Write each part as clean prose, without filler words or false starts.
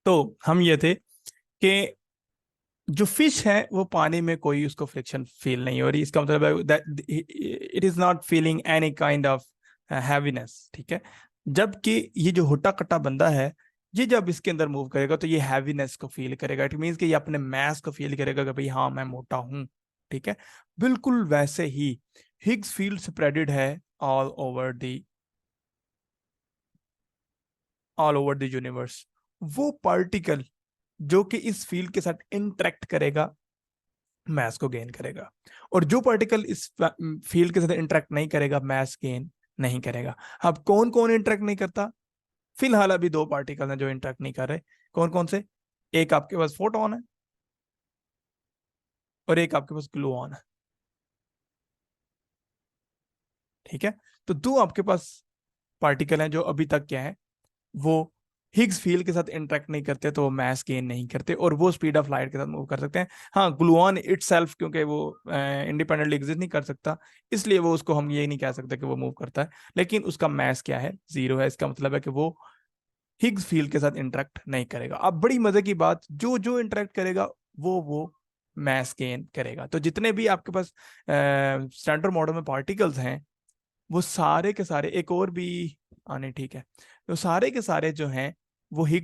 तो हम ये थे कि जो फिश है वो पानी में कोई उसको फ्रिक्शन फील नहीं हो रही, इसका मतलब है that it is not feeling any kind of heaviness, ठीक है। जबकि ये जो हुट्टा कट्टा बंदा है, ये जब इसके अंदर मूव करेगा तो ये हैवीनेस को फील करेगा। इट मीन्स कि ये अपने मैस को फील करेगा कि भाई हाँ मैं मोटा हूं, ठीक है। बिल्कुल वैसे ही हिग्स फील्ड स्प्रेडेड है ऑल ओवर द यूनिवर्स। वो पार्टिकल जो कि इस फील्ड के साथ इंटरेक्ट करेगा मैस को गेन करेगा, और जो पार्टिकल इस फील्ड के साथ इंटरेक्ट नहीं करेगा मैस गेन नहीं करेगा। अब कौन कौन इंटरेक्ट नहीं करता? फिलहाल अभी दो पार्टिकल हैं जो इंटरेक्ट नहीं कर रहे। कौन कौन से? एक आपके पास फोटोन है और एक आपके पास ग्लूऑन है, ठीक है। तो दो आपके पास पार्टिकल हैं जो अभी तक क्या है, वो हिग्स फील्ड के साथ इंटरेक्ट नहीं करते, तो वो मैस गेन नहीं करते और वो स्पीड ऑफ लाइट के साथ मूव कर सकते हैं। हाँ, ग्लूऑन इटसेल्फ क्योंकि वो इंडिपेंडेंटली एग्जिस्ट नहीं कर सकता, इसलिए वो उसको हम ये नहीं कह सकते कि वो मूव करता है, लेकिन उसका मैस क्या है, 0 है। इसका मतलब है कि वो हिग्स फील्ड के साथ इंटरेक्ट नहीं करेगा। अब बड़ी मजे की बात, जो जो इंटरेक्ट करेगा वो मैस गेन करेगा। तो जितने भी आपके पास स्टैंडर्ड मॉडल में पार्टिकल्स हैं, वो सारे के सारे, एक और भी आने, ठीक है, तो सारे के सारे जो हैं वो हिग्स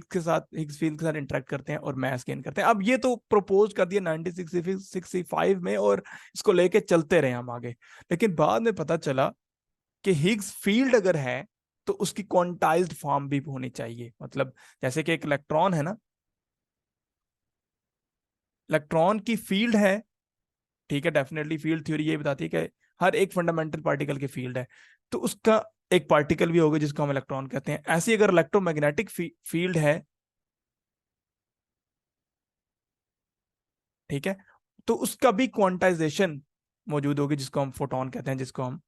फील्ड के साथ इंटरेक्ट करते हैं और मैस गेन करते हैं। अब ये तो प्रपोज कर दिया 1965 में और इसको लेके चलते रहे हम आगे, लेकिन बाद में पता चला कि हिग्स फील्ड अगर है तो उसकी क्वांटाइज्ड फॉर्म भी होनी चाहिए। मतलब जैसे कि एक इलेक्ट्रॉन है ना, इलेक्ट्रॉन की फील्ड है, ठीक है, डेफिनेटली फील्ड थ्योरी ये बताती है कि हर एक फंडामेंटल पार्टिकल की फील्ड है, तो उसका एक पार्टिकल भी होगा जिसको हम इलेक्ट्रॉन कहते हैं। ऐसी अगर इलेक्ट्रोमैग्नेटिक फील्ड है, ठीक है, तो उसका भी क्वांटाइजेशन मौजूद होगी जिसको हम फोटोन कहते हैं, जिसको हम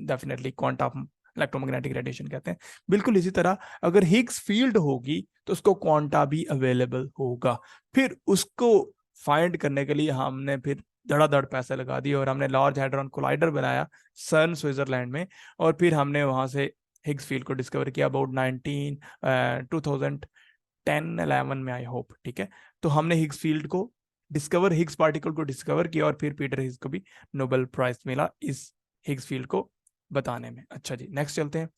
definitely quanta of electromagnetic radiation कहते हैं। बिल्कुल इसी तरह अगर हिग्स फील्ड होगी तो उसको क्वांटा भी अवेलेबल होगा। फिर उसको फाइंड करने के लिए हमने फिर धड़ाधड़ पैसे लगा दिए और हमने लार्ज हैड्रॉन कोलाइडर बनाया सर्न स्विट्जरलैंड में, और फिर हमने वहां से हिग्स फील्ड को डिस्कवर किया अबाउट 2010-11 में, आई होप, ठीक है। तो हमने हिग्स फील्ड को डिस्कवर, हिग्स पार्टिकल को डिस्कवर किया और फिर पीटर हिग्स को भी नोबेल प्राइज मिला इस हिग्स फील्ड को बताने में। अच्छा जी, नेक्स्ट चलते हैं।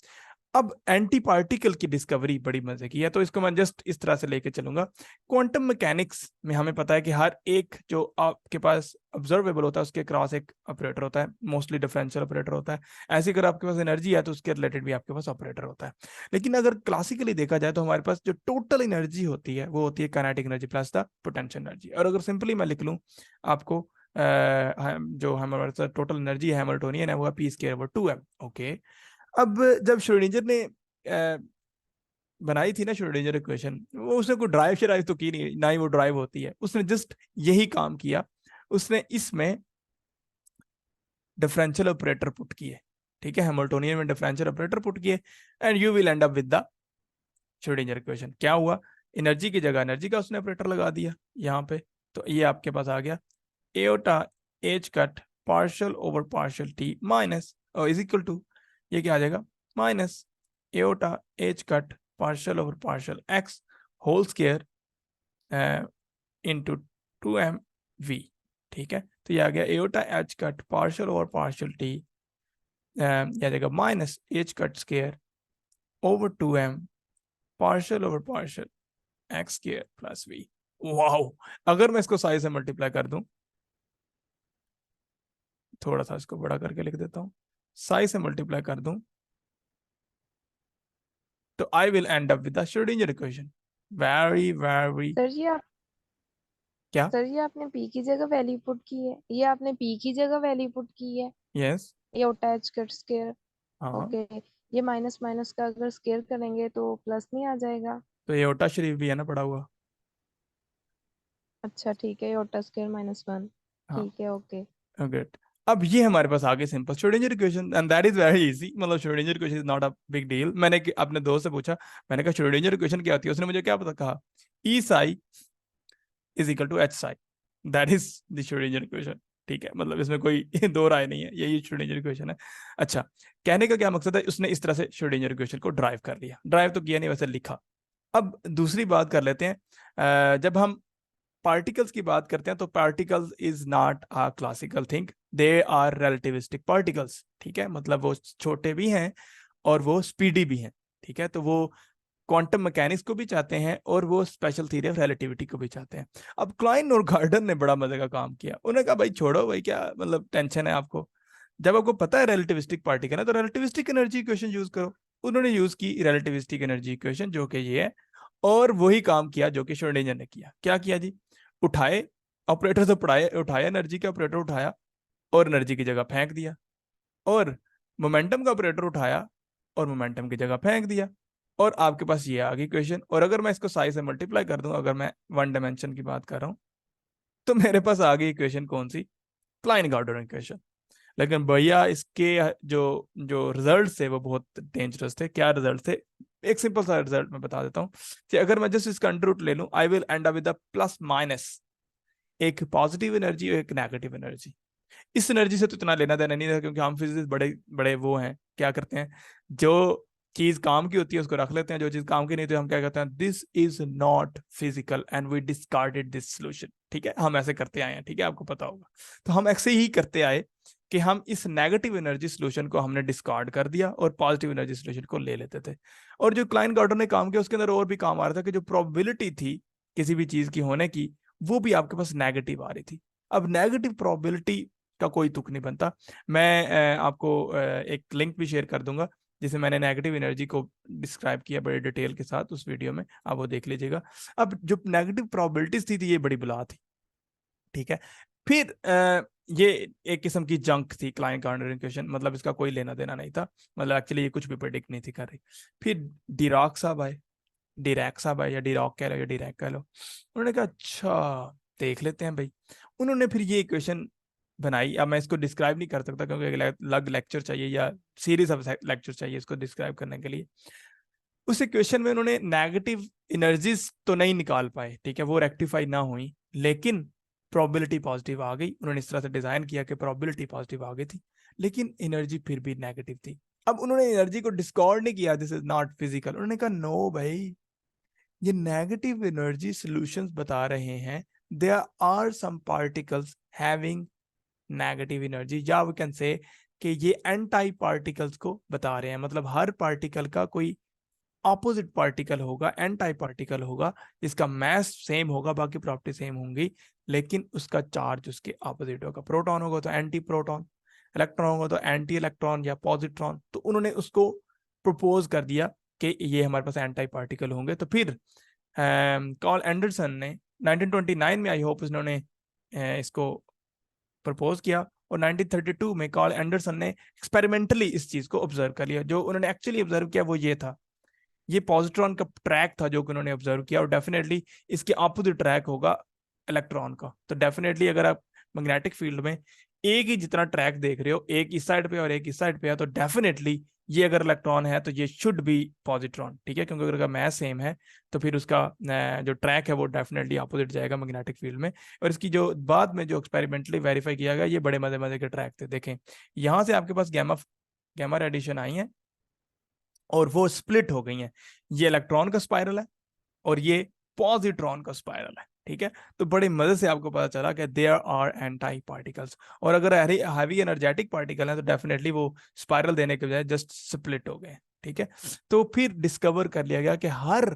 अब एंटी पार्टिकल की डिस्कवरी बड़ी मजे की है, तो इसको मैं जस्ट इस तरह से लेके चलूंगा। क्वांटम मैकेनिक्स में हमें पता है कि हर एक जो आपके पास ऑब्जर्वेबल होता है उसके क्रॉस एक ऑपरेटर होता है, मोस्टली डिफरेंशियल ऑपरेटर होता है। ऐसे अगर आपके पास एनर्जी है तो उसके रिलेटेड भी आपके पास ऑपरेटर होता है। लेकिन अगर क्लासिकली देखा जाए तो हमारे पास जो टोटल एनर्जी होती है वो होती है kinetic energy plus the potential energy. और अगर सिंपली मैं लिख लूँ आपको, जो हमारे पास टोटल एनर्जी है हैमिल्टोनियन है, वो है p²/2m। ओके, अब जब श्रोडिंगर ने बनाई थी ना श्रोडिंगर इक्वेशन, वो उसने कोई ड्राइव शराइव तो की नहीं, ना ही वो ड्राइव होती है, उसने जस्ट यही काम किया, उसने इसमें डिफरेंशियल ऑपरेटर पुट किए, ठीक है, हैमिल्टोनियन में डिफरेंशियल ऑपरेटर पुट किए, and you will end up with the Schrodinger equation. क्या हुआ, एनर्जी की जगह एनर्जी का उसने ऑपरेटर लगा दिया यहाँ पे, तो ये आपके पास आ गया iota H cut partial over partial T minus is equal to, ये क्या आ जाएगा, minus iota H cut partial over partial X whole square into 2mv, ठीक है। तो ये आ गया iota H cut partial over partial T, ये आ जाएगा minus H cut square over 2m partial over partial X square plus v। Wow, अगर मैं इसको साइज से मल्टीप्लाई कर दूं, थोड़ा सा इसको बड़ा करके लिख देता हूं, साइज से मल्टीप्लाई कर दूं तो I will end up with the Schrodinger equation. Very very, sir ji आप क्या? सर जी आपने पी की जगह वैल्यू पुट की है, ये आपने पी की जगह वैल्यू पुट की है। यस, ये अटैच कर स्केयर। हाँ, ओके, ये माइनस माइनस का अगर स्केयर करेंगे तो प्लस नहीं आ जाएगा? तो ये ओटा शरीफ भी है ना पड़ा हुआ। अच्छा ठीक है, ये ओटा स्केयर -1। हाँ, ठीक है, ओके। ग्रेट। अब ये हमारे पास आगे simple Schrodinger equation and that is very easy. मतलब Schrodinger equation is not a big deal. मैंने अपने दोस्त से पूछा, मैंने कहा श्रोडिंगर इक्वेशन क्या होती है, उसने मुझे क्या पता कहा, E psi is equal to H psi, that is the Schrodinger equation, ठीक है। मतलब इसमें कोई दो राय नहीं है, यही श्रोडिंगर इक्वेशन है। अच्छा, कहने का क्या मकसद है, उसने इस तरह से श्रोडिंगर इक्वेशन को ड्राइव कर लिया, ड्राइव तो किया नहीं, वैसे लिखा। अब दूसरी बात कर लेते हैं, जब हम पार्टिकल्स की बात करते हैं तो particles is not a classical thing, they are relativistic particles, ठीक है, मतलब वो छोटे भी हैं और वो स्पीडी भी हैं, ठीक है, तो वो क्वांटम मैकेनिक्स को भी चाहते हैं और वो स्पेशल थ्योरी ऑफ रिलेटिविटी को भी चाहते हैं। अब क्लाइन और गार्डन ने बड़ा मजे का काम किया, उन्होंने कहा भाई छोड़ो भाई, क्या मतलब टेंशन है आपको, जब आपको पता है रिलेटिविस्टिक पार्टिकल है तो रिलेटिविस्टिक एनर्जी इक्वेशन यूज करो। उन्होंने यूज की रिलेटिविस्टिक एनर्जी इक्वेशन, जो कि ये है, और वही काम किया जो कि श्रोडिंगर ने किया। क्या किया जी, उठाए ऑपरेटर से पढ़ाए, उठाया एनर्जी का ऑपरेटर उठाया और एनर्जी की जगह फेंक दिया, और मोमेंटम का ऑपरेटर उठाया और मोमेंटम की जगह फेंक दिया, और आपके पास ये आ गई क्वेश्चन। और अगर मैं इसको साइज से मल्टीप्लाई कर दूं, अगर मैं वन डायमेंशन की बात कर रहा हूं, तो मेरे पास आ गई इक्वेशन कौन सी, क्लाइन गार्डन इक्वेशन। लेकिन भैया इसके जो जो रिजल्ट थे वो बहुत डेंजरस थे। क्या रिजल्ट थे, एक सिंपल सा रिजल्ट मैं बता देता हूँ कि अगर मैं जस्ट इसका अंडर रूट ले लूं, आई will end up with plus minus एक पॉजिटिव एनर्जी और एक नेगेटिव एनर्जी। इस एनर्जी से तो इतना लेना देना नहीं था, क्योंकि हम फिजिक्स बड़े बड़े वो हैं, क्या करते हैं, जो चीज काम की होती है उसको रख लेते हैं, जो चीज काम की नहीं होती हम क्या कहते हैं, this is not physical and we discarded this solution, ठीक है, हम ऐसे करते आए हैं, ठीक है, आपको पता होगा। तो हम ऐसे ही करते आए कि हम इस नेगेटिव एनर्जी सोल्यूशन को हमने डिस्कार्ड कर दिया और पॉजिटिव एनर्जी सोल्यूशन को ले लेते थे। और जो क्लाइन गार्डन ने काम किया उसके अंदर और भी काम आ रहा था कि जो प्रोबेबिलिटी थी किसी भी चीज की होने की, वो भी आपके पास नेगेटिव आ रही थी। अब नेगेटिव प्रोबेबिलिटी का कोई तुक नहीं बनता। मैं आपको एक लिंक भी शेयर कर दूंगा जिसे मैंने नेगेटिव एनर्जी को डिस्क्राइब किया बड़े डिटेल के साथ, उस वीडियो में आप वो देख लीजिएगा। अब जो नेगेटिव प्रोबेबिलिटीज थी ये बड़ी बला थी, ठीक है। फिर ये एक किस्म की जंक थी क्लाइन गार्डन इक्वेशन, मतलब इसका कोई लेना देना नहीं था, मतलब एक्चुअली ये कुछ भी प्रेडिक्ट नहीं थी कर रही। फिर डिराक साहब आए, डिरैक साहब आए, या डिरॉक कह लो या डिरैक कह लो, उन्होंने कहा अच्छा देख लेते हैं भाई। उन्होंने फिर ये इक्वेशन बनाई। अब मैं इसको डिस्क्राइब नहीं कर सकता क्योंकि एक अलग लेक्चर चाहिए या सीरीज ऑफ लेक्चर चाहिए इसको डिस्क्राइब करने के लिए। उस इक्वेशन में उन्होंने नेगेटिव एनर्जीज तो नहीं निकाल पाए, ठीक है, वो रेक्टिफाई ना हुई, लेकिन प्रोबेबिलिटी पॉजिटिव आ गई। उन्होंने इस तरह से डिजाइन किया कि प्रोबेबिलिटी पॉजिटिव आ गई थी, लेकिन एनर्जी फिर भी नेगेटिव थी। अब उन्होंने एनर्जी को डिस्कार्ड नहीं किया, दिस इज नॉट फिजिकल, उन्होंने कहा नो भाई, ये नेगेटिव एनर्जी सॉल्यूशंस बता रहे हैं there are some particles having negative energy, या वी कैन से कि ये एंटाई पार्टिकल्स को बता रहे हैं। मतलब हर पार्टिकल का कोई ऑपोजिट पार्टिकल होगा, एंटाई पार्टिकल होगा, जिसका मास सेम होगा, बाकी प्रॉपर्टी सेम होंगी, लेकिन उसका चार्ज उसके ऑपोजिट होगा। प्रोटॉन होगा तो एंटी प्रोटॉन, इलेक्ट्रॉन होगा तो एंटी इलेक्ट्रॉन या पॉजिट्रॉन। तो उन्होंने उसको प्रपोज कर दिया कि ये हमारे पास एंटाई पार्टिकल होंगे। तो फिर कॉल एंडरसन ने 1929 में, आई होप उन्होंने इसको प्रपोज किया, और 1932 में कॉल एंडरसन ने एक्सपेरिमेंटली इस चीज को ऑब्जर्व कर लिया। जो उन्होंने एक्चुअली ऑब्जर्व किया वो ये था, ये पॉजिट्रॉन का ट्रैक था जो कि उन्होंने ऑब्जर्व किया, और डेफिनेटली इसके अपोजिट ट्रैक होगा इलेक्ट्रॉन का। तो डेफिनेटली अगर आप मैग्नेटिक फील्ड में एक ही जितना ट्रैक देख रहे हो, एक इस साइड पे और एक इस साइड पे है, तो डेफिनेटली ये अगर इलेक्ट्रॉन है तो ये शुड बी पॉजिट्रॉन, ठीक है, क्योंकि अगर मैस सेम है तो फिर उसका जो ट्रैक है वो डेफिनेटली अपोजिट जाएगा मैग्नेटिक फील्ड में। और इसकी जो बाद में जो एक्सपेरिमेंटली वेरीफाई किया गया, ये बड़े मजे मजे के ट्रैक थे। देखें यहाँ से आपके पास गैमा गैमा रेडिएशन आई है और वो स्प्लिट हो गई हैं। ये इलेक्ट्रॉन का स्पाइरल है और ये पॉजिट्रॉन का स्पाइरल है, ठीक है। तो बड़े मजे से आपको पता चला कि देयर आर एंटाई पार्टिकल्स, और अगर हैवी एनर्जेटिक पार्टिकल है तो डेफिनेटली वो स्पाइरल देने के बजाय जस्ट स्प्लिट हो गए, ठीक है। तो फिर डिस्कवर कर लिया गया कि हर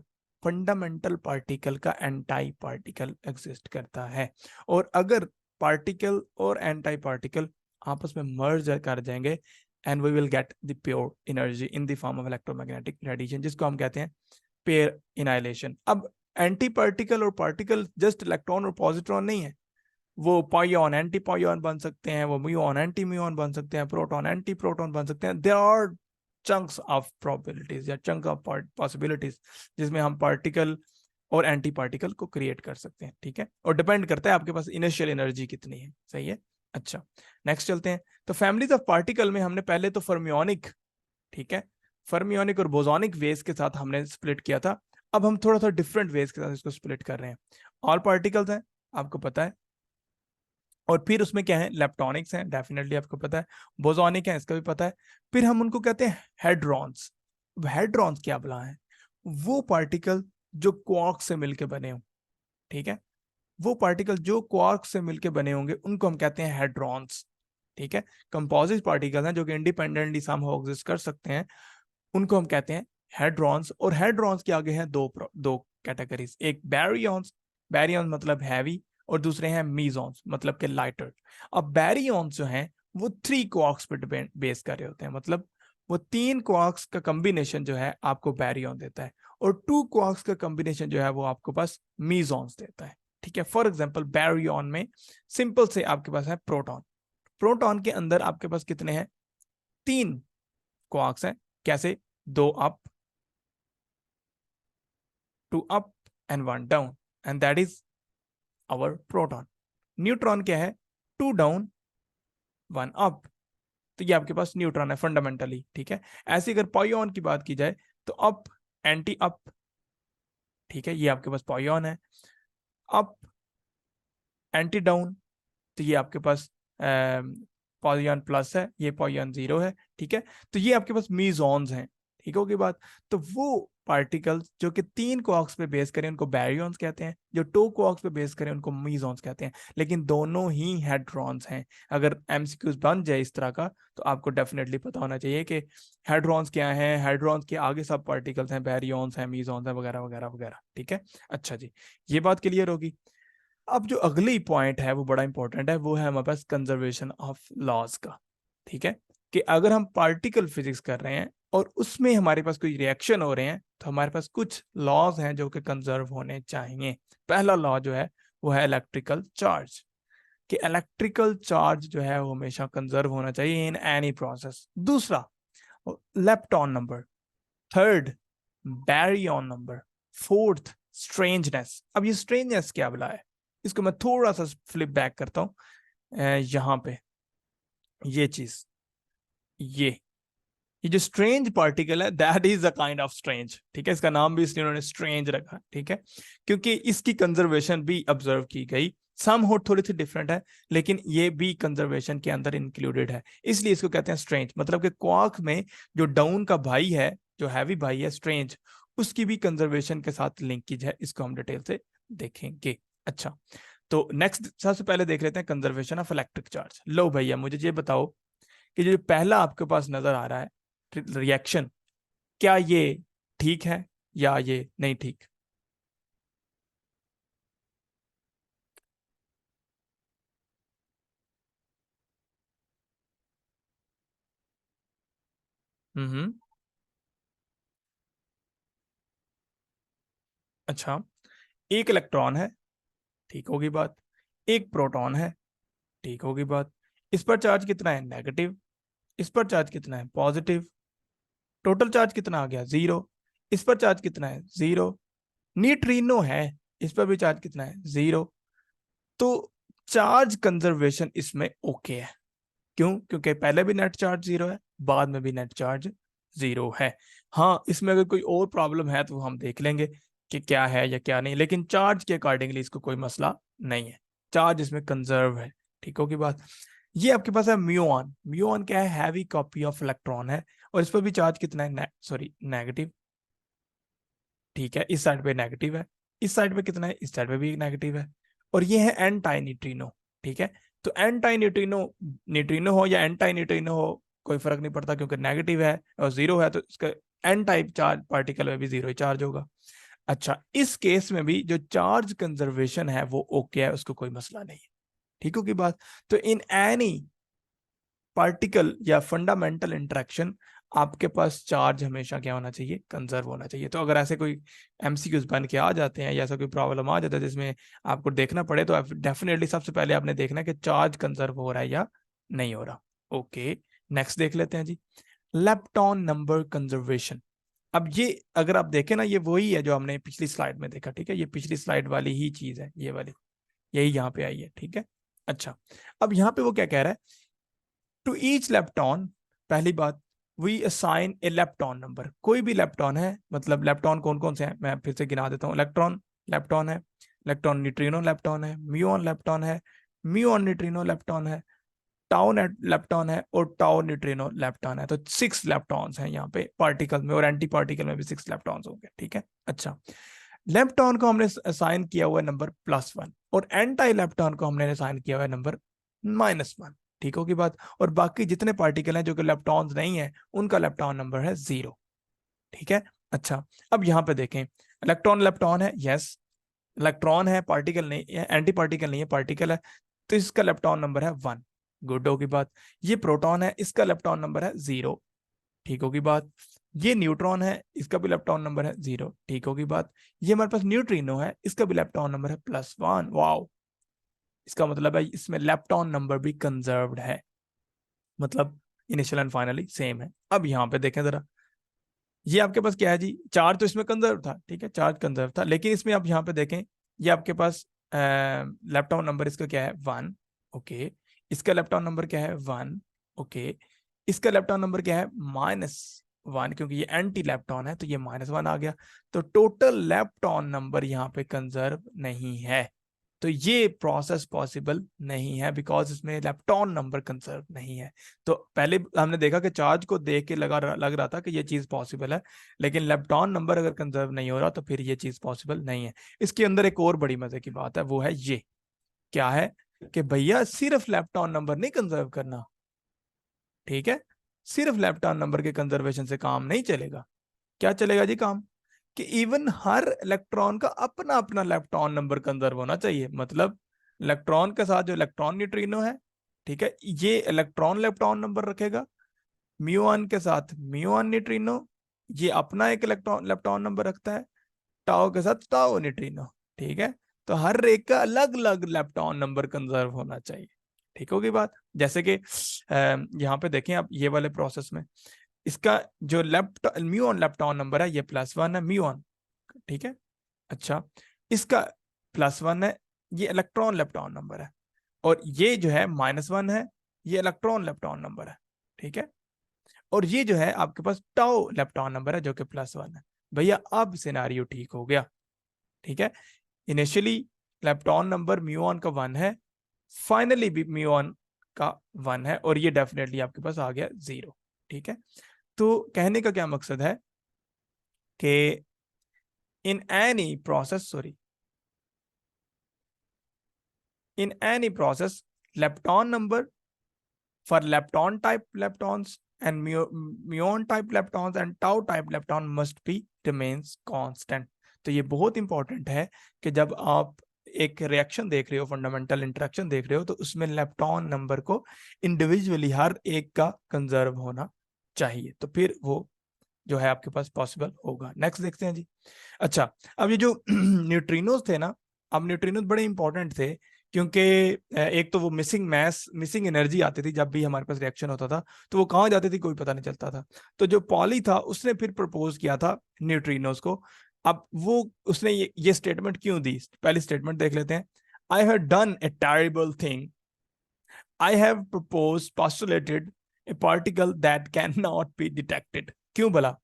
फंडामेंटल पार्टिकल का एंटाई पार्टिकल एग्जिस्ट करता है, और अगर पार्टिकल और एंटाई पार्टिकल आपस में मर्ज कर जाएंगे, and we will get the pure energy in the form of electromagnetic radiation, जिसको हम कहते हैं पेयर इनाइलेशन। अब एंटी पार्टिकल और पार्टिकल जस्ट इलेक्ट्रॉन और पॉजिट्रॉन नहीं है, वो पाइऑन एंटी पाइऑन बन सकते हैं, वो म्यूऑन एंटी म्यूऑन बन सकते हैं, प्रोटॉन एंटी प्रोटॉन बन सकते हैं। There are chunks of probabilities या चंक ऑफ पॉसिबिलिटीज जिसमें हम पार्टिकल और एंटी पार्टिकल को क्रिएट कर सकते हैं, ठीक है। और डिपेंड करता है आपके पास इनिशियल एनर्जी कितनी है, सही है। अच्छा, नेक्स्ट चलते हैं। तो फैमिलीज ऑफ पार्टिकल में हमने पहले तो फर्मियोनिक, ठीक है, फर्मियोनिक और बोसोनिक वेज के साथ हमने स्प्लिट किया था। अब हम थोड़ा सा डिफरेंट वेज के साथ इसको स्प्लिट कर रहे हैं। ऑल पार्टिकल्स हैं, आपको पता है, और फिर उसमें क्या है, लेप्टोनिक्स हैं, डेफिनेटली आपको पता है, बोसोनिक है, इसका भी पता है। फिर हम उनको कहते हैं हेड्रॉन्स। हेड्रॉन्स क्या बला है, वो पार्टिकल जो क्वार्क से मिलके बने हो, ठीक है, वो पार्टिकल जो क्वार्क से मिलके बने होंगे उनको हम कहते हैं हेड्रॉन्स, ठीक है। कंपोजिट पार्टिकल हैं जो कि इंडिपेंडेंटली समहाउ एग्जिस्ट कर सकते हैं, उनको हम कहते हैं हेड्रॉन्स। और हेड्रॉन्स के आगे हैं दो कैटेगरीज, एक बैरियॉन्स, बैरियॉन्स मतलब हैवी, और दूसरे हैं मीजॉन्स मतलब के लाइटर। अब बैरियॉन्स जो हैं वो 3 क्वार्क्स पर बेस कर रहे होते हैं, मतलब वो 3 क्वार्क्स का कॉम्बिनेशन जो है आपको बैरियॉन देता है, और 2 क्वार्क्स का कॉम्बिनेशन जो है वो आपको पास मीजॉन्स देता है, ठीक है। फॉर एग्जाम्पल बैरियॉन में सिंपल से आपके पास है प्रोटॉन, प्रोटॉन के अंदर आपके पास कितने हैं, 3 क्वार्क्स हैं। कैसे, 2 up, 2 up and 1 down, and that is our proton. Neutron क्या है, 2 डाउन 1 अप, तो ये आपके पास न्यूट्रॉन है फंडामेंटली, ठीक है। ऐसे अगर पॉइऑन की बात की जाए तो अप, एंटी अप, ठीक है, ये आपके पास पॉइऑन है। अप, एंटी डाउन, तो ये आपके पास पॉइऑन प्लस है, ये पॉइऑन 0 है, ठीक है। तो ये आपके पास मीजॉन्स हैं, ठीक होगी बात। तो वो पार्टिकल्स जो कि 3 क्वार्क्स पे बेस करें उनको बैरियॉन्स कहते हैं, जो 2 क्वार्क्स पे बेस करें उनको मीजॉन्स कहते हैं, लेकिन दोनों ही हेड्रॉन्स हैं। अगर एमसीक्यूज बन जाए इस तरह का तो आपको डेफिनेटली पता होना चाहिए कि हेड्रॉन्स क्या हैं, हेड्रॉन्स के आगे सब पार्टिकल्स हैं, बैरियॉन्स हैं, मीजॉन्स हैं, वगैरह वगैरह वगैरह, ठीक है। अच्छा जी, ये बात क्लियर होगी। अब जो अगली पॉइंट है वो बड़ा इंपॉर्टेंट है, वो है हमारे पास कंजर्वेशन ऑफ लॉज का, ठीक है। कि अगर हम पार्टिकल फिजिक्स कर रहे हैं और उसमें हमारे पास कोई रिएक्शन हो रहे हैं तो हमारे पास कुछ लॉज हैं जो कि कंजर्व होने चाहिए। पहला लॉ जो है वो है इलेक्ट्रिकल चार्ज, कि इलेक्ट्रिकल चार्ज जो है वो हमेशा कंजर्व होना चाहिए इन एनी प्रोसेस। दूसरा lepton number, third Baryon number, fourth strangeness. अब ये स्ट्रेंजनेस क्या बोला है, इसको मैं थोड़ा सा फ्लिप बैक करता हूं, यहां पे ये चीज, ये जो स्ट्रेंज पार्टिकल है that is a kind of strange, ठीक है। इसका नाम भी इसलिए उन्होंने स्ट्रेंज रखा, ठीक है, क्योंकि इसकी कंजर्वेशन भी ऑब्जर्व की गई। सम हो थोड़ी सी डिफरेंट है लेकिन ये भी कंजर्वेशन के अंदर इंक्लूडेड है, इसलिए इसको कहते हैं स्ट्रेंज। मतलब कि क्वार्क में जो डाउन का भाई है, जो हैवी भाई है स्ट्रेंज, उसकी भी कंजर्वेशन के साथ लिंकेज है, इसको हम डिटेल से देखेंगे। अच्छा, तो नेक्स्ट सबसे पहले देख लेते हैं कंजर्वेशन ऑफ इलेक्ट्रिक चार्ज। लो भैया मुझे ये बताओ कि जो पहला आपके पास नजर आ रहा है रिएक्शन, क्या ये ठीक है या ये नहीं ठीक? हम्म। अच्छा, एक इलेक्ट्रॉन है, ठीक होगी बात। एक प्रोटॉन है, ठीक होगी बात। इस पर चार्ज कितना है, नेगेटिव। इस पर चार्ज कितना है, पॉजिटिव। टोटल चार्ज कितना आ गया, 0। इस पर चार्ज कितना है, 0। न्यूट्रिनो है, इस पर भी चार्ज कितना है, 0। तो चार्ज कंजर्वेशन इसमें ओके है। क्यों? क्योंकि पहले भी नेट चार्ज 0 है, बाद में भी नेट चार्ज 0 है। हाँ, इसमें अगर कोई और प्रॉब्लम है तो हम देख लेंगे कि क्या है या क्या नहीं, लेकिन चार्ज के अकॉर्डिंगली इसको कोई मसला नहीं है, चार्ज इसमें कंजर्व है, ठीक हो की बात। ये आपके पास है म्यूऑन। म्यूऑन क्या है, हैवी कॉपी ऑफ इलेक्ट्रॉन है, और इस पर भी चार्ज कितना है, सॉरी नेगेटिव, ठीक है। इस साइड पे नेगेटिव है, इस साइड पे कितना है, इस साइड पे भी नेगेटिव है। और ये है एंटी न्यूट्रिनो, ठीक है। तो एंटी न्यूट्रिनो, न्यूट्रिनो हो या एंटी न्यूट्रिनो हो कोई फर्क नहीं पड़ता, क्योंकि नेगेटिव है और 0 है तो इसका एन टाइप चार्ज पार्टिकल में भी 0 ही चार्ज होगा। अच्छा, इस केस में भी जो चार्ज कंजर्वेशन है वो ओके है, उसको कोई मसला नहीं है, ठीक हो की बात। तो इन एनी पार्टिकल या फंडामेंटल इंटरेक्शन आपके पास चार्ज हमेशा क्या होना चाहिए, कंजर्व होना चाहिए। तो अगर ऐसे कोई एमसीक्यूज बन के आ जाते हैं या ऐसा कोई प्रॉब्लम आ जाता है जिसमें आपको देखना पड़े, तो डेफिनेटली सबसे पहले आपने देखना है कि चार्ज कंजर्व हो रहा है या नहीं हो रहा। ओके, नेक्स्ट देख लेते हैं जी, लेप्टॉन नंबर कंजर्वेशन। अब ये अगर आप देखें ना, ये वही है जो हमने पिछली स्लाइड में देखा, ठीक है। ये पिछली स्लाइड वाली ही चीज है, ये वाली, यही यहाँ पे आई है, ठीक है। अच्छा, अब यहाँ पे वो क्या कह रहा है, टू ईच लेप्टॉन, पहली बात, we assign a lepton number. कोई भी लेप्टॉन है, मतलब लेप्टॉन कौन कौन से हैं मैं फिर से गिना देता हूँ। इलेक्ट्रॉन लेप्टॉन है, इलेक्ट्रॉन न्यूट्रिनो लेप्टॉन है, म्यूऑन लेप्टॉन है, म्यूऑन न्यूट्रिनो लेप्टॉन है, टाउ लेप्टॉन है, और टाउ न्यूट्रिनो लेप्टॉन है। तो 6 लेप्टॉन्स हैं यहाँ पे पार्टिकल में, और एंटी पार्टिकल में भी 6 लेप्टॉन्स होंगे, ठीक है। अच्छा, लेप्टॉन को हमने असाइन किया हुआ है नंबर +1 और एंटी लेप्टॉन को हमने असाइन किया हुआ है नंबर -1। ठीक होगी बात। और बाकी जितने पार्टिकल हैं जो कि लेप्टॉन्स नहीं है उनका लेप्टॉन नंबर है 0। ठीक है। अच्छा, अब यहाँ पे देखें, इलेक्ट्रॉन लेप्टॉन है, यस इलेक्ट्रॉन है, पार्टिकल नहीं है, एंटी पार्टिकल नहीं है, पार्टिकल है, तो इसका लेप्टॉन नंबर है 1। गुड होगी बात। ये प्रोटॉन है, इसका लेप्टॉन नंबर है 0। ठीक होगी बात। ये न्यूट्रॉन है, इसका भी लेप्टॉन नंबर है 0। ठीक होगी बात। ये हमारे पास न्यूट्रिनो है, इसका भी लेप्टॉन नंबर है +1। वाओ, इसका मतलब है इसमें लेप्टॉन नंबर भी कंजर्व्ड है, मतलब इनिशियल एंड फाइनली सेम है। अब यहाँ पे देखें जरा, ये आपके पास क्या है जी, चार्ज तो इसमें कंजर्व था, ठीक है चार्ज कंजर्व था, लेकिन इसमें आप यहाँ पे देखें, ये आपके पास लेप्टॉन नंबर इसका क्या है 1। ओके, इसका लेप्टॉन नंबर क्या है 1। ओके, इसका लेप्टॉन नंबर क्या है -1, क्योंकि ये एंटी लेप्टॉन है तो ये -1 आ गया। तो टोटल लेप्टॉन नंबर यहाँ पे कंजर्व नहीं है, तो ये प्रोसेस पॉसिबल नहीं है बिकॉज इसमें लेप्टॉन नंबर कंजर्व नहीं है। तो पहले हमने देखा कि चार्ज को देख के लग रहा था कि ये चीज पॉसिबल है, लेकिन लेप्टॉन नंबर अगर कंजर्व नहीं हो रहा तो फिर ये चीज पॉसिबल नहीं है। इसके अंदर एक और बड़ी मजे की बात है, वो है ये, क्या है कि भैया सिर्फ लेप्टॉन नंबर नहीं कंजर्व करना, ठीक है, सिर्फ लेप्टॉन नंबर के कंजर्वेशन से काम नहीं चलेगा। क्या चलेगा जी काम, कि इवन हर इलेक्ट्रॉन का अपना अपना लेप्टॉन नंबर कंजर्व होना चाहिए। मतलब इलेक्ट्रॉन के साथ जो इलेक्ट्रॉन न्यूट्रिनो है, ठीक है, ये इलेक्ट्रॉन लेप्टॉन नंबर रखेगा, म्यूऑन के साथ म्यूऑन न्यूट्रिनो ये अपना एक इलेक्ट्रॉन लेप्टॉन नंबर रखता है, टाओ के साथ टाओ न्यूट्रिनो। ठीक है, तो हर एक का अलग अलग लेप्टॉन नंबर कंजर्व होना चाहिए। ठीक होगी बात। जैसे कि यहाँ पे देखें आप, ये वाले प्रोसेस में इसका जो म्यूऑन लेप्टॉन नंबर है ये +1 है म्यूऑन, ठीक है। अच्छा, इसका +1 है, ये इलेक्ट्रॉन लेप्टॉन नंबर है, और ये जो है -1 है, ये इलेक्ट्रॉन लेप्टॉन नंबर है। ठीक है, और ये जो है आपके पास टाउ लेप्टॉन नंबर है जो कि +1 है। भैया अब सिनारियो ठीक हो गया। ठीक है, इनिशियली लेप्टॉन नंबर म्यूऑन का 1 है, फाइनली भी म्यूऑन का 1 है, और ये डेफिनेटली आपके पास आ गया 0। ठीक है, तो कहने का क्या मकसद है कि in any process, sorry, in any process lepton number for lepton type leptons and muon type leptons and tau type lepton must be remains constant। तो ये बहुत इंपॉर्टेंट है कि जब आप एक रिएक्शन देख रहे हो, फंडामेंटल इंटरेक्शन देख रहे हो, तो उसमें लेप्टॉन नंबर को इंडिविजुअली हर एक का कंजर्व होना चाहिए, तो फिर वो जो है आपके पास पॉसिबल होगा। नेक्स्ट देखते हैं जी। अच्छा, अब ये जो न्यूट्रिनोज थे ना, अब न्यूट्रिनोज बड़े इंपॉर्टेंट थे, क्योंकि एक तो वो मिसिंग मैस, मिसिंग एनर्जी आती थी जब भी हमारे पास रिएक्शन होता था, तो वो कहाँ जाती थी कोई पता नहीं चलता था। तो जो पॉली था उसने फिर प्रपोज किया था न्यूट्रिनोज को। अब वो उसने ये स्टेटमेंट क्यों दी, पहली स्टेटमेंट देख लेते हैं। I have done A terrible thing, I have propose postulated A particle that can not be detected. क्यों भला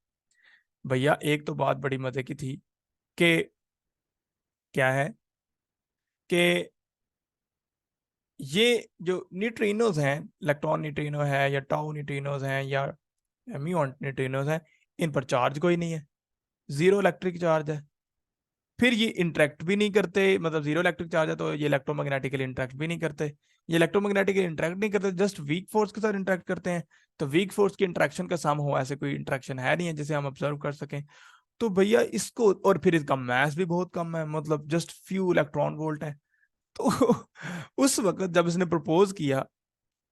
भैया, एक तो बात बड़ी मजे की थी कि क्या है कि ये जो न्यूट्रिनोज हैं, इलेक्ट्रॉन न्यूट्रिनो है या टाउ न्यूट्रिनोज हैं या म्यूऑन न्यूट्रिनोज हैं, इन पर चार्ज कोई नहीं है, 0 इलेक्ट्रिक चार्ज है। फिर ये इंटरेक्ट भी नहीं करते, मतलब 0 इलेक्ट्रिक चार्ज है तो ये इलेक्ट्रोमैग्नेटिकली इंटरेक्ट भी नहीं करते। ये इलेक्ट्रोमैग्नेटिकली इंटरेक्ट नहीं करते, जस्ट वीक फोर्स के साथ इंटरेक्ट करते हैं। तो वीक फोर्स की इंटरेक्शन का सम हो, ऐसे कोई इंटरेक्शन है नहीं है जिसे हम ऑब्जर्व कर सकें। तो भैया इसको, और फिर इसका मास भी बहुत कम है, मतलब जस्ट फ्यू इलेक्ट्रॉन वोल्ट है। तो उस वक्त जब इसने प्रपोज किया,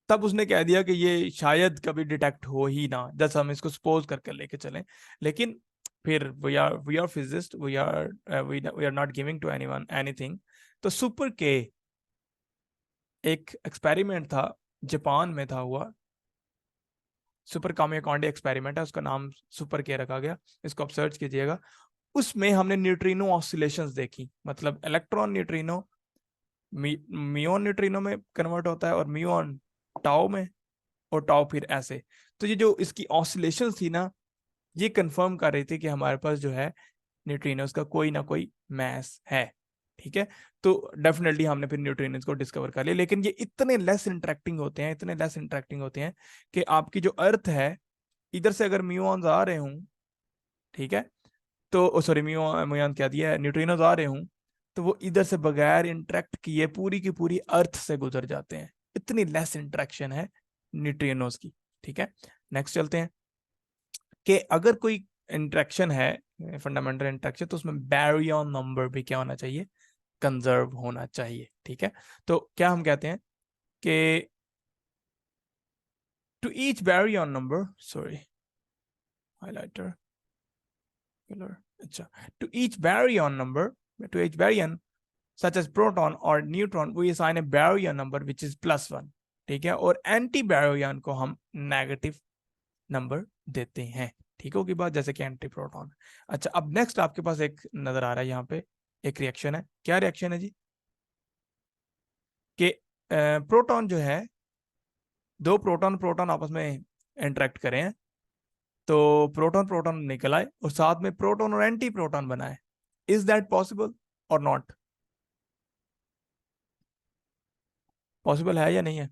तब उसने कह दिया कि ये शायद कभी डिटेक्ट हो ही ना, जैसे हम इसको सपोज करके लेके चलें। लेकिन फिर we are physicist, we are not giving to anyone anything. तो सुपर के एक एक्सपेरिमेंट था, जापान में था हुआ, सुपर कामियाकोंडे एक्सपेरिमेंट है, उसका नाम सुपर के रखा गया, इसको आप सर्च कीजिएगा। उसमें हमने न्यूट्रिनो ऑसिलेशंस देखी, मतलब इलेक्ट्रॉन न्यूट्रिनो मियोन न्यूट्रिनो में कन्वर्ट होता है, और मियोन टाओ में, और टाओ फिर ऐसे। तो ये जो इसकी ऑसिलेशन थी ना, ये कंफर्म कर रही थी कि हमारे पास जो है न्यूट्रिनोज का कोई ना कोई मैस है। ठीक है, तो डेफिनेटली हमने फिर न्यूट्रिनोज को डिस्कवर कर लिया, लेकिन ये इतने लेस इंटरेक्टिंग होते हैं, इतने लेस इंटरेक्टिंग होते हैं कि आपकी जो अर्थ है, इधर से अगर म्यूऑन्स आ रहे हूं, ठीक है, तो सॉरी म्यू म्यून क्या दिया है, न्यूट्रिनोज आ रहे हूँ तो वो इधर से बगैर इंटरेक्ट किए पूरी की पूरी अर्थ से गुजर जाते हैं। इतनी लेस इंटरेक्शन है न्यूट्रिनोज की। ठीक है, नेक्स्ट चलते हैं कि अगर कोई इंटरेक्शन है, फंडामेंटल इंटरेक्शन, तो उसमें बैरियन नंबर भी क्या होना चाहिए, कंजर्व होना चाहिए। ठीक है, तो क्या हम कहते हैं कि to each baryon number, sorry highlighter colour, अच्छा, to each baryon number, to each baryon such as proton or neutron we assign a baryon number which is +1। ठीक है, और एंटी बैरियन को हम नेगेटिव नंबर देते हैं। ठीक होगी बात, जैसे कि एंटी प्रोटॉन। अच्छा, अब नेक्स्ट आपके पास एक नजर आ रहा है यहाँ पे, एक रिएक्शन है। क्या रिएक्शन है जी, कि प्रोटॉन जो है, दो प्रोटॉन प्रोटॉन आपस में इंटरेक्ट करें तो प्रोटॉन प्रोटॉन निकल आए और साथ में प्रोटॉन और एंटी प्रोटॉन बनाए। इज दैट पॉसिबल और नॉट? पॉसिबल है या नहीं है?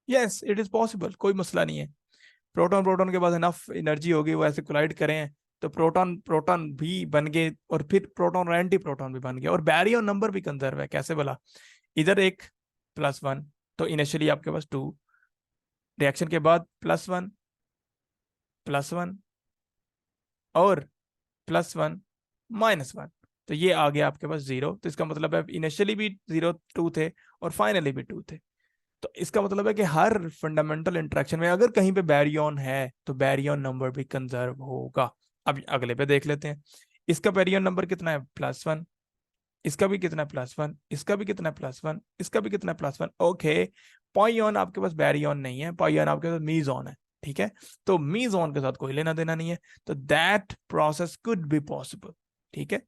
यस इट इज पॉसिबल, कोई मसला नहीं है। प्रोटॉन प्रोटॉन के पास इनफ एनर्जी होगी, वो ऐसे कोलाइड करें तो प्रोटॉन प्रोटॉन भी बन गए और फिर प्रोटॉन और एंटी प्रोटॉन भी बन गए, और बैरियन नंबर भी कंजर्व है। कैसे बोला, इधर एक +1, तो इनिशियली आपके पास 2, रिएक्शन के बाद +1 +1 और +1 -1, तो ये आ गया आपके पास 0। तो इसका मतलब है इनिशियली भी 0 2 थे और फाइनली भी 2 थे। तो इसका मतलब है कि हर फंडामेंटल इंटरेक्शन में अगर कहीं पे बैरियन है तो बैरियन नंबर भी कंजर्व होगा। अब अगले पे देख लेते हैं, इसका बैरियन नंबर कितना है, +1, इसका भी कितना है, +1, इसका भी कितना है, +1, इसका भी कितना है, +1। ओके, पाइऑन आपके पास बैरियन नहीं है, पाइऑन आपके पास मीजॉन है। ठीक है, तो मीजॉन के साथ कोई लेना देना नहीं है, तो that process could be possible. ठीक है,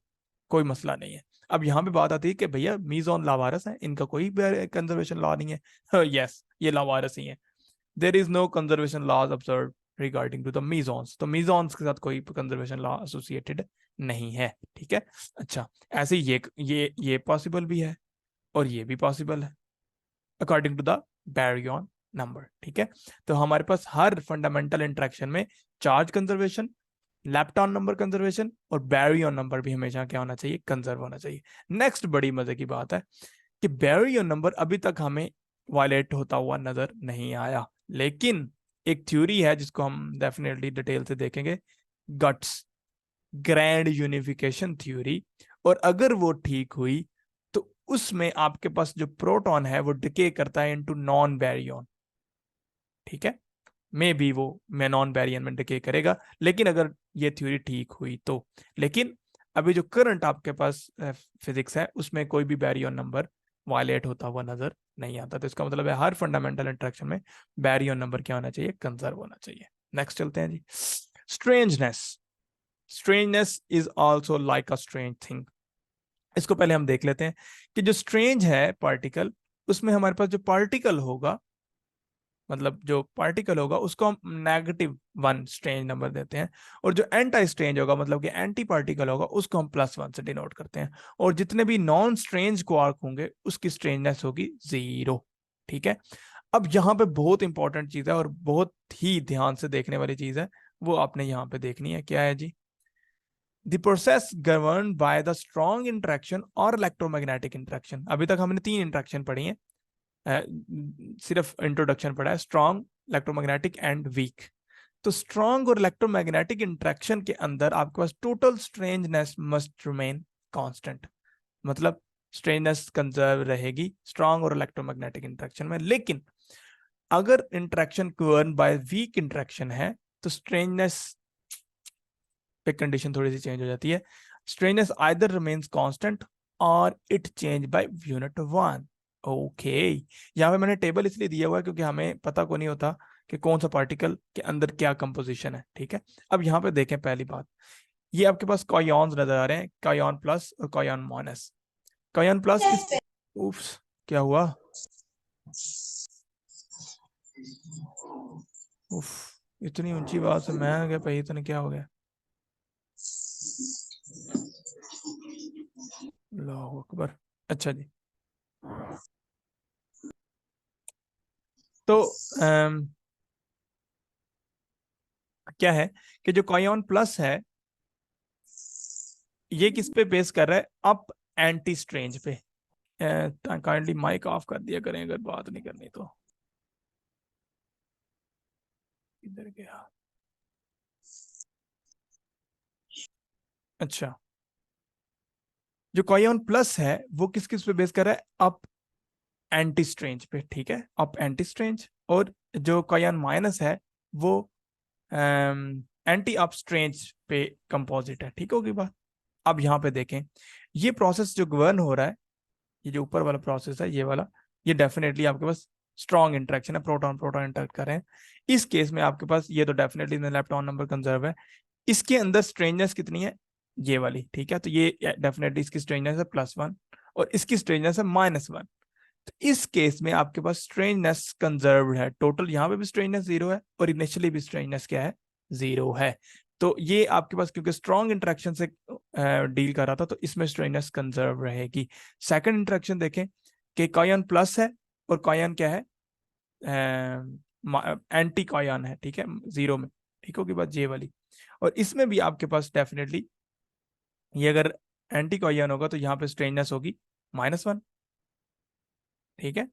कोई मसला नहीं है। अब यहाँ पे बात आती है कि भैया मीजॉन लावारस है, इनका कोई कंजर्वेशन लॉ नहीं है। यस ये लावारस ही है, there is no conservation laws observe regarding to the mesons, तो मीजॉन्स के साथ कोई कंजर्वेशन लॉ एसोसिएटेड नहीं है। ठीक है, अच्छा, ऐसे ये पॉसिबल भी है और ये भी पॉसिबल है according to the baryon number. ठीक है, तो हमारे पास हर फंडामेंटल इंटरेक्शन में charge conservation, lepton number conservation और बैरियन नंबर भी हमेशा क्या होना चाहिए, कंजर्व होना चाहिए। नेक्स्ट बड़ी मजे की बात है कि बैरियन नंबर अभी तक हमें वायलेट होता हुआ नजर नहीं आया, लेकिन एक थ्योरी है जिसको हम डेफिनेटली डिटेल से देखेंगे, गट्स ग्रैंड यूनिफिकेशन थ्योरी। और अगर वो ठीक हुई तो उसमें आपके पास जो प्रोटॉन है वो डिके करता है इनटू नॉन बैरियन। ठीक है, मे बी वो मैं नॉन बैरियन में डिके करेगा, लेकिन अगर ये थ्योरी ठीक हुई तो। लेकिन अभी जो करंट आपके पास फिजिक्स है उसमें कोई भी बैरियन नंबर वायलेट होता हुआ नजर नहीं आता, तो इसका मतलब है हर फंडामेंटल इंटरेक्शन में बैरियन नंबर क्या होना चाहिए, कंजर्व होना चाहिए। नेक्स्ट चलते हैं जी, strangeness. Strangeness is also like a strange thing. इसको पहले हम देख लेते हैं कि जो स्ट्रेंज है पार्टिकल, उसमें हमारे पास जो पार्टिकल होगा, मतलब जो पार्टिकल होगा उसको हम -1 स्ट्रेंज नंबर देते हैं, और जो एंटी स्ट्रेंज होगा मतलब कि एंटी पार्टिकल होगा उसको हम +1 से डिनोट करते हैं, और जितने भी नॉन स्ट्रेंज क्वार्क होंगे उसकी स्ट्रेंजनेस होगी 0। ठीक है, अब यहाँ पे बहुत इंपॉर्टेंट चीज है और बहुत ही ध्यान से देखने वाली चीज है, वो आपने यहाँ पे देखनी है। क्या है जी, the process govern by the strong interaction और इलेक्ट्रोमैग्नेटिक इंट्रैक्शन। अभी तक हमने 3 इंट्रैक्शन पढ़ी हैं, सिर्फ इंट्रोडक्शन पढ़ा है, स्ट्रॉन्ग, इलेक्ट्रोमैग्नेटिक एंड वीक। तो स्ट्रॉन्ग और इलेक्ट्रोमैग्नेटिक इंट्रैक्शन के अंदर आपके पास total strangeness must remain constant, मतलब स्ट्रेंजनेस कंजर्व रहेगी स्ट्रॉन्ग और इलेक्ट्रोमैग्नेटिक इंट्रैक्शन में। लेकिन अगर interaction govern by weak interaction है तो स्ट्रेंजनेस पे कंडीशन थोड़ी सी चेंज हो जाती है, स्ट्रेंजनेस आइदर रिमेन्स कांस्टेंट और it change by unit 1। Okay, यहाँ पे मैंने टेबल इसलिए दिया हुआ है क्योंकि हमें पता को नहीं होता कि कौन सा पार्टिकल के अंदर क्या कंपोजिशन है। ठीक है, अब यहाँ पे देखें, पहली बात, ये आपके पास कायोन्स नजर आ रहे हैं, कायोन प्लस और कायोन माइनस। कायोन प्लस किस, उफ्स, क्या हुआ, उफ, इतनी ऊंची बात से मैं क्या पही, इतने क्या हो गया, अल्लाह अकबर। अच्छा जी, तो क्या है कि जो कॉइन प्लस है ये किस पे बेस कर रहा है, अप एंटी स्ट्रेंज पे। काइंडली माइक ऑफ कर दिया करें अगर बात नहीं करनी तो। इधर गया। अच्छा, जो कॉइन प्लस है वो किस किस पे बेस कर रहा है, अप एंटी स्ट्रेंज पे, ठीक है, अप एंटी स्ट्रेंज। और जो कॉइन माइनस है वो एंटी अप स्ट्रेंज पे कंपोजिट है, ठीक होगी बात। अब यहाँ पे देखें, ये प्रोसेस जो गवर्न हो रहा है, ये जो ऊपर वाला प्रोसेस है ये वाला, ये डेफिनेटली आपके पास स्ट्रॉन्ग इंटरेक्शन है, प्रोटॉन प्रोटॉन इंटरेक्ट कर रहे हैं। इस केस में आपके पास ये तो डेफिनेटली इलेक्ट्रॉन नंबर कंजर्व है। इसके अंदर स्ट्रेंजनेस कितनी है, ये वाली, ठीक है, तो ये डेफिनेटली इसकी स्ट्रेंजनेस है +1 और इसकी स्ट्रेंजनेस है -1। तो इस केस में आपके पास स्ट्रेंजनेस कंजर्व है, टोटल यहाँ पे भी स्ट्रेंजनेस 0 है और इनिशियली भी स्ट्रेंजनेस क्या है, 0 है। तो ये आपके पास क्योंकि स्ट्रॉन्ग इंटरेक्शन से डील कर रहा था तो इसमें स्ट्रेंजनेस कंजर्व रहेगी। सेकंड इंटरेक्शन देखें कि कॉइन प्लस है और कॉइन क्या है, एंटी कॉइन है, ठीक है, 0 में, ठीक होगी बात ये वाली। और इसमें भी आपके पास डेफिनेटली ये अगर एंटी कॉइन होगा तो यहाँ पे स्ट्रेंजनेस होगी -1, ठीक है।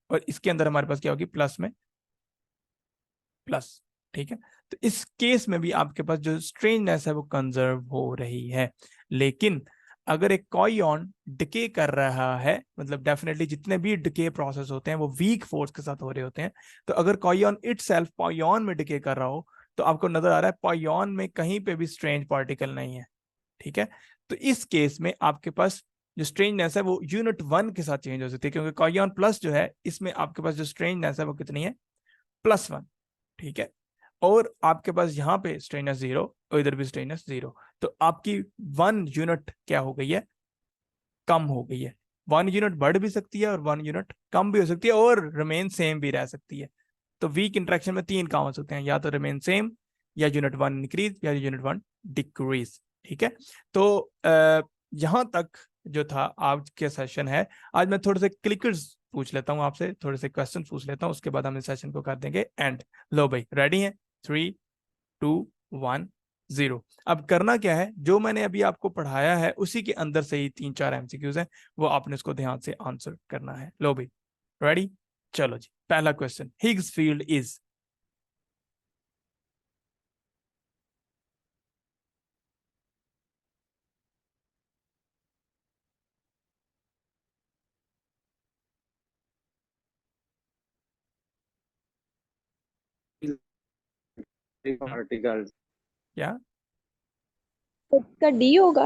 और इसके अंदर हमारे पास क्या होगी, प्लस में प्लस, ठीक है। तो इस केस में भी आपके पास जो स्ट्रेंजनेस है वो कंजर्व हो रही है। लेकिन अगर एक कॉइन डिके कर रहा है, मतलब डेफिनेटली जितने भी डिके प्रोसेस होते हैं वो वीक फोर्स के साथ हो रहे होते हैं, तो अगर कॉइन इटसेल्फ पायोन में डिके कर रहा हो तो आपको नजर आ रहा है पायोन में कहीं पे भी स्ट्रेंज पार्टिकल नहीं है, ठीक है। तो इस केस में आपके पास जो स्ट्रेंजनेस है वो यूनिट 1 के साथ चेंज हो सकती है, क्योंकि कॉइन प्लस जो है इसमें आपके पास जो स्ट्रेंजनेस है वो कितनी है, +1, ठीक है। और आपके पास यहाँ पे स्ट्रेनस 0 और इधर भी स्ट्रेनस 0, तो आपकी 1 यूनिट क्या हो गई है, कम हो गई है। 1 यूनिट बढ़ भी सकती है और 1 यूनिट कम भी हो सकती है और रिमेन सेम भी रह सकती है। तो वीक इंट्रैक्शन में 3 काम हो सकते हैं, या तो रिमेन सेम, या यूनिट 1 इंक्रीज, या यूनिट 1 डिक्रीज, ठीक है। तो यहाँ तक जो था आज के सेशन है। आज मैं थोड़े से क्लिकर्स पूछ लेता हूँ आपसे, थोड़े से क्वेश्चन पूछ लेता हूँ, उसके बाद हम इस सेशन को कर देंगे एंड। लो भाई, रेडी हैं, 3, 2, 1, 0। अब करना क्या है, जो मैंने अभी आपको पढ़ाया है उसी के अंदर से ही 3-4 एमसीक्यूज हैं, वो आपने उसको ध्यान से आंसर करना है। लो भाई, रेडी, चलो जी। पहला question, Higgs field is, particles. क्या, इसका डी होगा।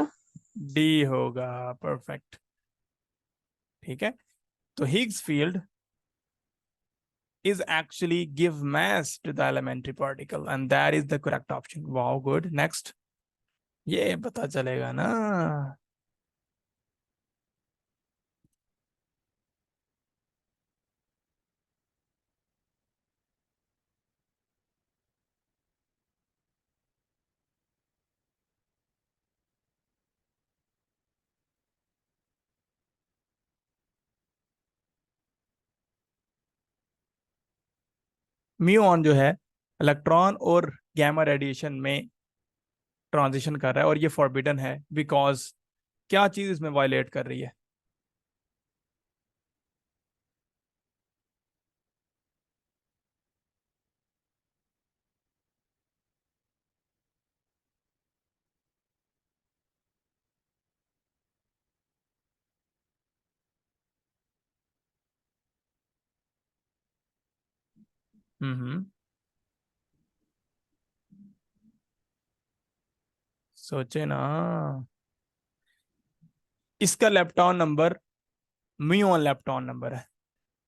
डी होगा, परफेक्ट, ठीक है। तो Higgs field is actually give mass to the elementary particle and that is the correct option. Wow, good. Next, ये पता चलेगा ना। म्यूऑन जो है इलेक्ट्रॉन और गैमा रेडिएशन में ट्रांजिशन कर रहा है और ये फॉरबिडन है बिकॉज क्या चीज इसमें वायलेट कर रही है, हम्म, सोचे ना। इसका lepton number muon lepton number है,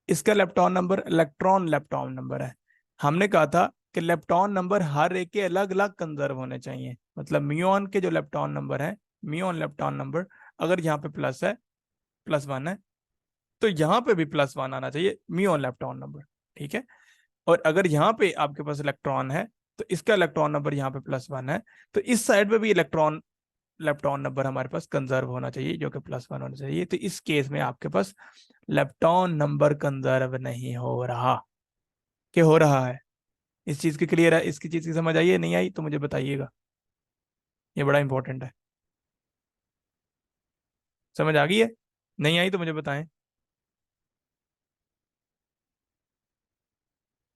इसका lepton number electron lepton number है। हमने कहा था कि लेप्टॉन नंबर हर एक के अलग अलग कंजर्व होने चाहिए, मतलब म्यूऑन के जो लेप्टॉन नंबर है, म्यूऑन लेप्टॉन नंबर, अगर यहाँ पे प्लस है, +1 है, तो यहाँ पे भी +1 आना चाहिए म्यूऑन लेप्टॉन नंबर, ठीक है। और अगर यहाँ पे आपके पास इलेक्ट्रॉन है तो इसका इलेक्ट्रॉन नंबर यहाँ पे +1 है, तो इस साइड पे भी इलेक्ट्रॉन लेप्टॉन नंबर हमारे पास कंजर्व होना चाहिए जो कि +1 होना चाहिए। तो इस केस में आपके पास लेप्टॉन नंबर कंजर्व नहीं हो रहा, कि हो रहा है, इस चीज की क्लियर है? इसकी चीज की समझ आई है? नहीं आई तो मुझे बताइएगा, ये बड़ा इंपॉर्टेंट है। समझ आ गई है? नहीं आई तो मुझे बताएं।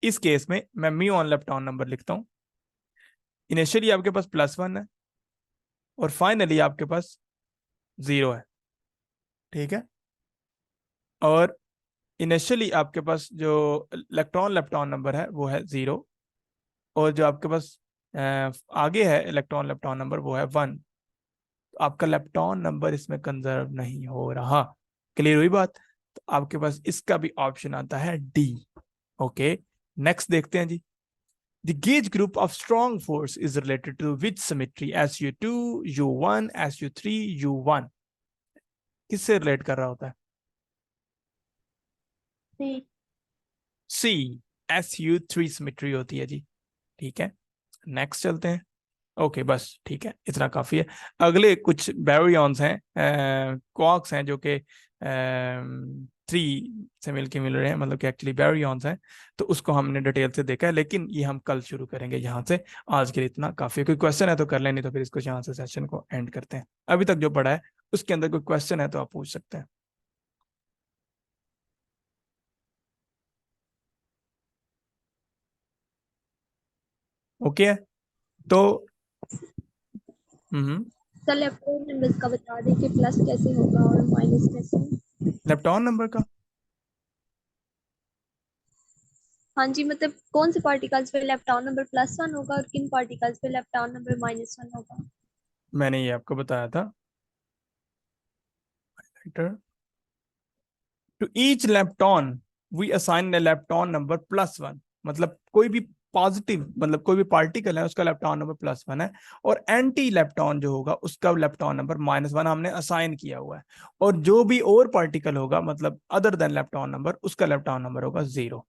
इस केस में मैं म्यू ऑन लेफ्टॉन नंबर लिखता हूं। इनिशियली आपके पास +1 है और फाइनली आपके पास 0 है, ठीक है। और इनिशियली आपके पास जो इलेक्ट्रॉन लेप्टॉन नंबर है वो है 0, और जो आपके पास आगे है इलेक्ट्रॉन लेप्टॉन नंबर वो है 1। तो आपका लेप्टॉन नंबर इसमें कंजर्व नहीं हो रहा। क्लियर हुई बात? तो आपके पास इसका भी ऑप्शन आता है डी। ओके, नेक्स्ट देखते हैं जी। The gauge group of strong force is related to which symmetry? SU2, U1, SU3, U1। किससे रिलेट कर रहा होता है? सी। सी, SU3 सिमेट्री होती है जी, ठीक है। नेक्स्ट चलते हैं। ओके बस ठीक है, इतना काफी है। अगले कुछ बैरियॉन्स हैं, क्वार्क्स हैं, जो कि 3 से मिलके मिल रहे हैं, मतलब कि एक्चुअली बैरियॉन्स हैं। तो उसको हमने डिटेल से देखा है, लेकिन ये हम कल शुरू करेंगे यहाँ से। आज के लिए इतना काफी है। कोई क्वेश्चन है तो कर लें, नहीं तो फिर इसको यहाँ से सेशन को एंड करते हैं। अभी तक जो पढ़ा है उसके अंदर कोई क्वेश्चन है तो आप पूछ सकते हैं। ओके है तो सर लेफ्टोन नंबर्स का बता दें कि प्लस कैसे होगा और माइनस कैसे। लेप्टॉन नंबर का हाँ जी, मतलब कौन से पार्टिकल्स पे लेफ्टॉन नंबर +1 होगा और किन पार्टिकल्स पे लेफ्टॉन नंबर -1 होगा। मैंने ये आपको बताया था। To each lepton we assign a lepton number +1। मतलब कोई भी पॉजिटिव, मतलब कोई भी पार्टिकल है उसका लेप्टॉन नंबर +1 है, और एंटी लेप्टॉन जो होगा उसका लेप्टॉन नंबर -1 हमने असाइन किया हुआ है। और जो भी और पार्टिकल होगा, मतलब अदर देन लेप्टॉन नंबर, उसका लेप्टॉन नंबर होगा 0।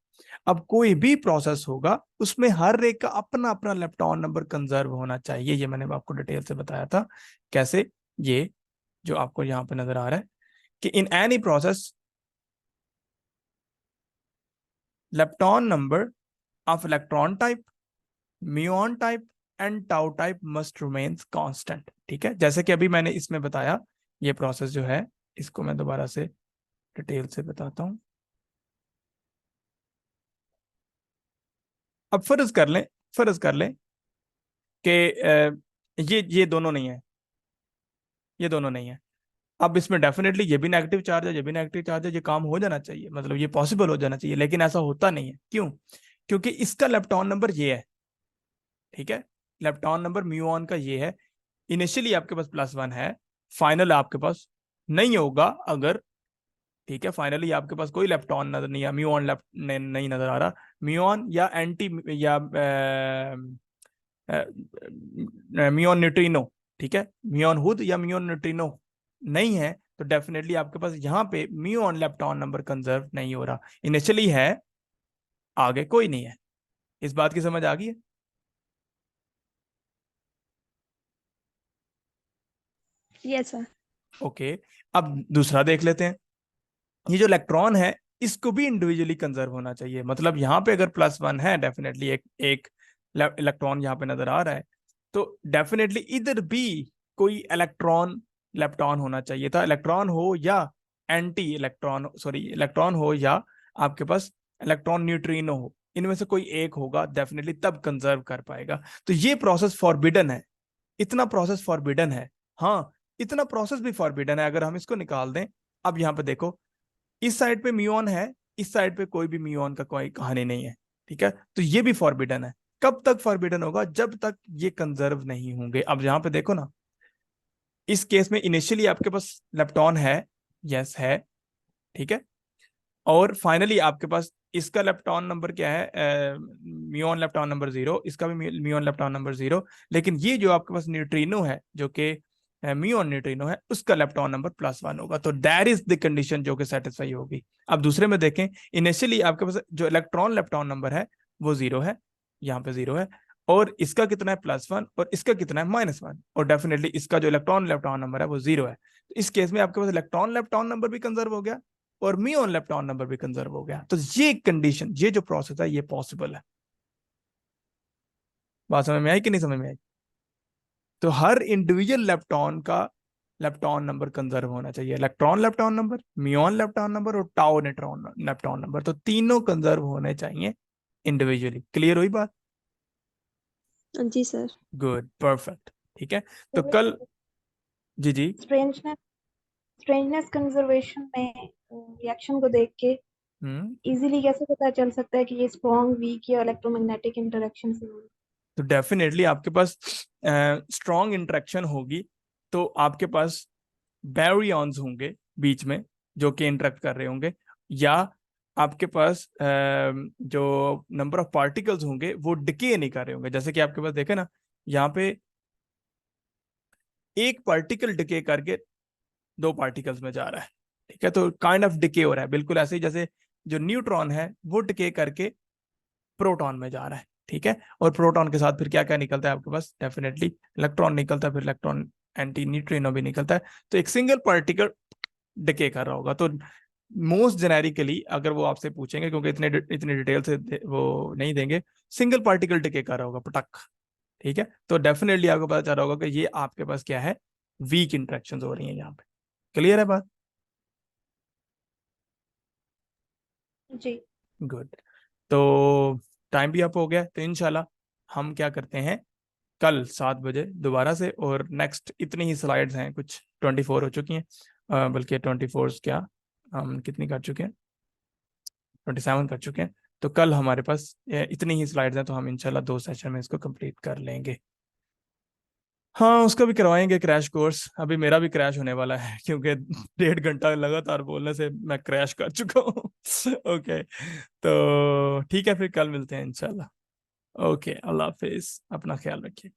अब कोई भी प्रोसेस होगा उसमें हर एक का अपना अपना लेप्टॉन नंबर कंजर्व होना चाहिए। ये मैंने आपको डिटेल से बताया था कैसे। ये जो आपको यहाँ पे नजर आ रहा है कि in any process lepton number of electron type, muon type and tau type must remains constant। ठीक है, जैसे कि अभी मैंने इसमें बताया, ये प्रोसेस जो है इसको मैं दोबारा से डिटेल से बताता हूं। अब फर्ज कर लें कि ये दोनों नहीं है, ये दोनों नहीं है। अब इसमें डेफिनेटली ये भी नेगेटिव चार्ज है, ये भी नेगेटिव चार्ज है, ये काम हो जाना चाहिए, मतलब ये पॉसिबल हो जाना चाहिए, लेकिन ऐसा होता नहीं है। क्यों? क्योंकि इसका लेप्टॉन नंबर ये है, ठीक है। लेप्टॉन नंबर म्यूऑन का ये है। इनिशियली आपके पास +1 है, फाइनल आपके पास नहीं होगा अगर, ठीक है, फाइनली आपके पास कोई लेप्टॉन नजर नहीं है, म्यूऑन लेफ्ट नहीं नजर आ रहा। म्यूऑन या एंटी या म्यूऑन न्यूट्रिनो, ठीक है, म्यूऑन हुड या म्यूऑन न्यूट्रिनो नहीं है, तो डेफिनेटली आपके पास यहाँ पे म्यूऑन लेप्टॉन नंबर कंजर्व नहीं हो रहा। इनिशियली है, आगे कोई नहीं है। इस बात की समझ आ गई है? Yes sir. ओके, अब दूसरा देख लेते हैं। ये जो इलेक्ट्रॉन है इसको भी इंडिविजुअली कंजर्व होना चाहिए। मतलब यहाँ पे अगर +1 है, डेफिनेटली एक इलेक्ट्रॉन यहाँ पे नजर आ रहा है, तो डेफिनेटली इधर भी कोई इलेक्ट्रॉन लेप्टॉन होना चाहिए था। इलेक्ट्रॉन हो या एंटी इलेक्ट्रॉन, सॉरी, इलेक्ट्रॉन हो या आपके पास इलेक्ट्रॉन न्यूट्रिनो हो, इनमें से कोई एक होगा डेफिनेटली, तब कंजर्व कर पाएगा। तो ये प्रोसेस फॉरबिडन है, इतना प्रोसेस फॉरबिडन है। हाँ, इतना प्रोसेस भी फॉरबिडन है, अगर हम इसको निकाल दें। अब यहाँ पे देखो, इस साइड पे म्यूऑन है, इस साइड पे कोई भी म्यूऑन का कोई कहानी नहीं है, ठीक है। तो ये भी फॉरबिडन है। कब तक फॉरबिडन होगा? जब तक ये कंजर्व नहीं होंगे। अब यहां पे देखो ना, इस केस में इनिशियली आपके पास लेप्टॉन है, यस है, ठीक है। और फाइनली आपके पास इसका लेप्टॉन नंबर क्या है? म्यूऑन लेप्टॉन नंबर 0, इसका भी म्यूऑन लेप्टॉन नंबर 0। लेकिन ये जो आपके पास न्यूट्रिनो है, जो कि म्यूऑन न्यूट्रिनो है, उसका लेप्टॉन नंबर +1 होगा। तो दैट इज द कंडीशन जो कि सेटिस्फाई होगी। अब दूसरे में देखें, इनिशियली आपके पास जो इलेक्ट्रॉन लेप्टॉन नंबर है वो 0 है, यहाँ पे 0 है, और इसका कितना है? +1, और इसका कितना है? -1, और डेफिनेटली इसका जो इलेक्ट्रॉन लेप्टॉन नंबर है वो 0 है। तो इस केस में आपके पास इलेक्ट्रॉन लेप्टॉन नंबर भी कंजर्व हो गया और म्यूऑन लेप्टॉन नंबर भी कंजर्व हो गया। तो ये कंडीशन, ये जो प्रोसेस है, ये पॉसिबल है। बात समझ में आई कि नहीं समझ में आई? तो हर इंडिविजुअल लेप्टॉन का लेप्टॉन नंबर कंजर्व होना चाहिए, electron lepton number, muon lepton number और टाउ न्यूट्रॉन लेप्टॉन नंबर, तो तीनों कंजर्व होने चाहिए इंडिविजुअली। क्लियर हुई बात? हाँ जी सर। Good, perfect. ठीक है, तो कल जी जी स्ट्रेंजनेस कंजर्वेशन में रिएक्शन को देख के हम्म इजीली कैसे पता चल सकता है कि ये स्ट्रॉन्ग वीक या इलेक्ट्रोमैग्नेटिक इंटरेक्शन से हो रही है? तो डेफिनेटली आपके पास स्ट्रॉन्ग इंटरेक्शन होगी तो आपके पास बैरियॉन्स होंगे बीच में जो कि इंटरेक्ट कर रहे होंगे, या आपके पास जो नंबर ऑफ पार्टिकल्स होंगे वो डिके नहीं कर रहे होंगे। जैसे कि आपके पास देखे ना, यहाँ पे एक पार्टिकल डिके करके दो पार्टिकल्स में जा रहा है, ठीक है, तो काइंड ऑफ डिके हो रहा है, बिल्कुल ऐसे ही जैसे जो न्यूट्रॉन है वो डिके करके प्रोटॉन में जा रहा है, ठीक है। और प्रोटॉन के साथ फिर क्या क्या निकलता है आपके पास? डेफिनेटली इलेक्ट्रॉन निकलता है, फिर इलेक्ट्रॉन एंटी न्यूट्रिनो भी निकलता है, तो एक सिंगल पार्टिकल डिके कर रहा होगा। तो मोस्ट जेनेरिकली अगर वो आपसे पूछेंगे, क्योंकि इतने डिटेल से वो नहीं देंगे, सिंगल पार्टिकल डिके कर रहा होगा पटक, ठीक है। तो डेफिनेटली आपको पता चल रहा होगा कि ये आपके पास क्या है, वीक इंटरेक्शन हो रही है यहाँ पे। क्लियर है बात? जी। गुड। तो टाइम भी अप हो गया, तो इंशाल्लाह हम क्या करते हैं, कल 7 बजे दोबारा से, और नेक्स्ट इतनी ही स्लाइड्स हैं, कुछ 24 हो चुकी हैं, बल्कि 24 क्या, हम कितनी कर चुके हैं, 27 कर चुके हैं। तो कल हमारे पास इतनी ही स्लाइड्स हैं, तो हम इंशाल्लाह 2 सेशन में इसको कंप्लीट कर लेंगे। हाँ, उसका भी करवाएंगे क्रैश कोर्स, अभी मेरा भी क्रैश होने वाला है क्योंकि 1.5 घंटा लगातार बोलने से मैं क्रैश कर चुका हूँ। ओके, तो ठीक है, फिर कल मिलते हैं इंशाल्लाह। ओके, अल्लाह हाफिज, अपना ख्याल रखिए।